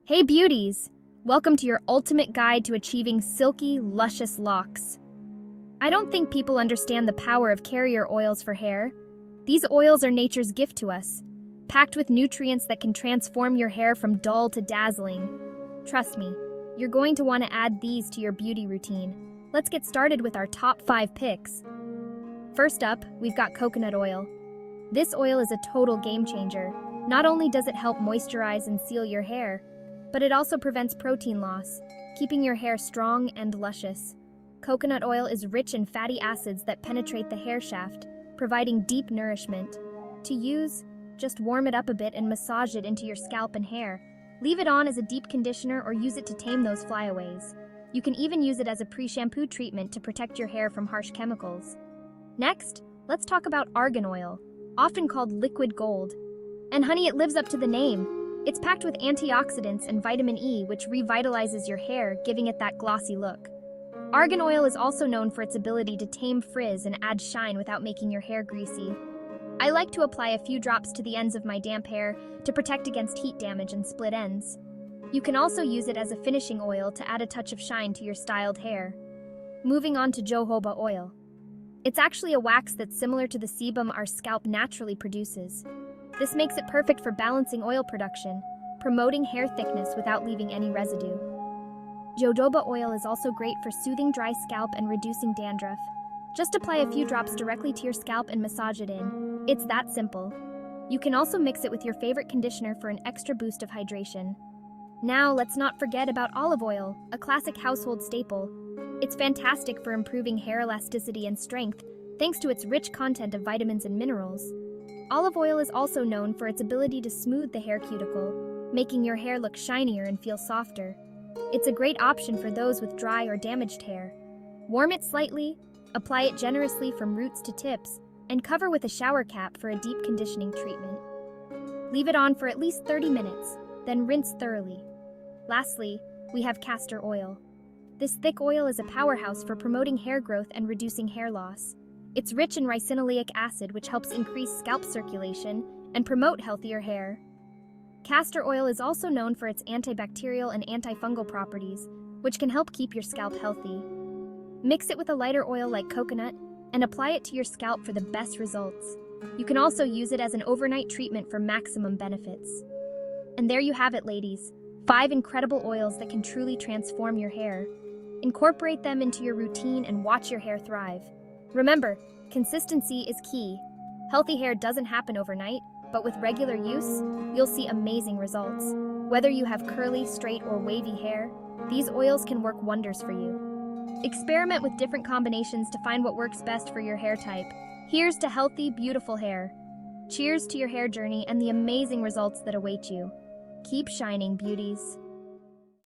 Hey beauties! Welcome to your ultimate guide to achieving silky, luscious locks. I don't think people understand the power of carrier oils for hair. These oils are nature's gift to us, packed with nutrients that can transform your hair from dull to dazzling. Trust me, you're going to want to add these to your beauty routine. Let's get started with our top 5 picks. First up, we've got coconut oil. This oil is a total game changer. Not only does it help moisturize and seal your hair, but it also prevents protein loss, keeping your hair strong and luscious. Coconut oil is rich in fatty acids that penetrate the hair shaft, providing deep nourishment. To use, just warm it up a bit and massage it into your scalp and hair. Leave it on as a deep conditioner or use it to tame those flyaways. You can even use it as a pre-shampoo treatment to protect your hair from harsh chemicals. Next, let's talk about argan oil, often called liquid gold. And honey, it lives up to the name. It's packed with antioxidants and vitamin E, which revitalizes your hair, giving it that glossy look. Argan oil is also known for its ability to tame frizz and add shine without making your hair greasy. I like to apply a few drops to the ends of my damp hair to protect against heat damage and split ends. You can also use it as a finishing oil to add a touch of shine to your styled hair. Moving on to jojoba oil. It's actually a wax that's similar to the sebum our scalp naturally produces. This makes it perfect for balancing oil production, promoting hair thickness without leaving any residue. Jojoba oil is also great for soothing dry scalp and reducing dandruff. Just apply a few drops directly to your scalp and massage it in. It's that simple. You can also mix it with your favorite conditioner for an extra boost of hydration. Now, let's not forget about olive oil, a classic household staple. It's fantastic for improving hair elasticity and strength, thanks to its rich content of vitamins and minerals. Olive oil is also known for its ability to smooth the hair cuticle, making your hair look shinier and feel softer. It's a great option for those with dry or damaged hair. Warm it slightly, apply it generously from roots to tips, and cover with a shower cap for a deep conditioning treatment. Leave it on for at least 30 minutes, then rinse thoroughly. Lastly, we have castor oil. This thick oil is a powerhouse for promoting hair growth and reducing hair loss. It's rich in ricinoleic acid, which helps increase scalp circulation and promote healthier hair. Castor oil is also known for its antibacterial and antifungal properties, which can help keep your scalp healthy. Mix it with a lighter oil like coconut and apply it to your scalp for the best results. You can also use it as an overnight treatment for maximum benefits. And there you have it, ladies. 5 incredible oils that can truly transform your hair. Incorporate them into your routine and watch your hair thrive. Remember, consistency is key. Healthy hair doesn't happen overnight, but with regular use, you'll see amazing results. Whether you have curly, straight, or wavy hair, these oils can work wonders for you. Experiment with different combinations to find what works best for your hair type. Here's to healthy, beautiful hair. Cheers to your hair journey and the amazing results that await you. Keep shining, beauties.